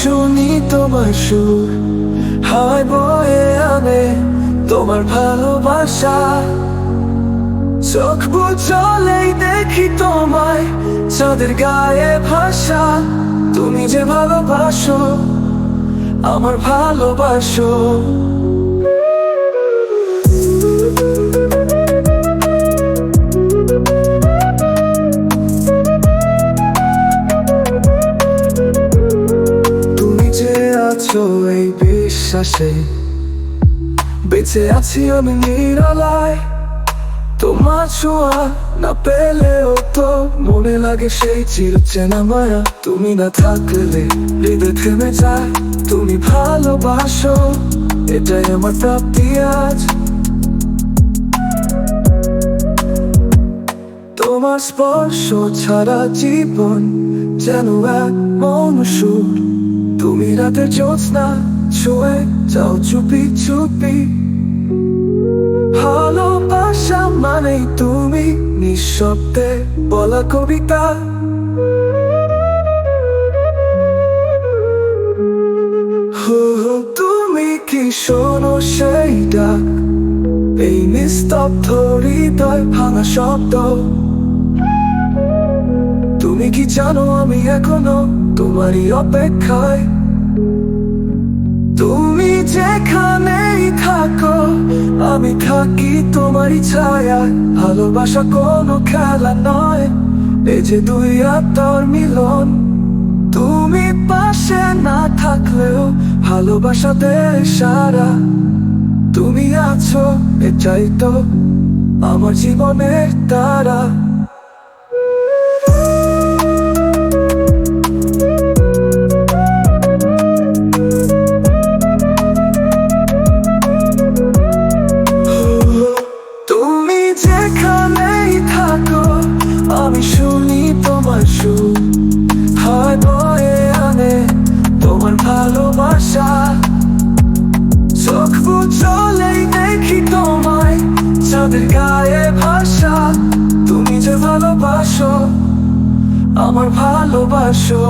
শুনি তোমার সুর, হাওয়ায় বয়ে আনে তোমার ভালোবাসা। চোখ বুঝলেই দেখি তোমায়, চাঁদের গায়ে ভাসা। তুমি যে ভালোবাসো, আমার ভালোবাসো। তুমি যে আছো এই বিশ্বাসে, বেঁচে আছি আমি নিরালায়। তোমার ছোঁয়া না পেলেও তো মনে লাগে সেই চিরচেনা মায়া। তুমি না থাকলে হৃদয় থেমে যায়। তুমি ভালোবাসো, এটাই আমার প্রাপ্তি আজ। তোমার স্পর্শ ছাড়া জীবন যেন এক মৌন সুর। তুমি রাতের জ্যোৎস্না ছুঁয়ে যাও চুপি চুপি। ভালোবাসা মানেই তুমি, নিঃশব্দে বলা কবিতা। তুমি কি শোনো সেই ডাক, এই নিস্তব্ধ হৃদয় ভাঙা শব্দ? তুমি কি জানো আমি এখনো তোমারই অপেক্ষায়? তুমি যেখানেই থাকো আমি থাকি তোমারই ছায়ায়। ভালোবাসা কোনো খেলা নয়, এই যে দুই আত্মার মিলন। তুমি পাশে না থাকলেও ভালোবাসা দেয় সারা। তুমি আছো, এটাই তো আমার জীবনের তারা। তুমি যেখানেই থাকো আমি শুনি তোমার সুর, হাওয়ায় বয়ে আনে তোমার ভালোবাসা। চোখ বুঝলেই দেখি তোমায়, চাঁদের গায়ে ভাসা। তুমি যে ভালোবাসো, আমার ভালোবাসো।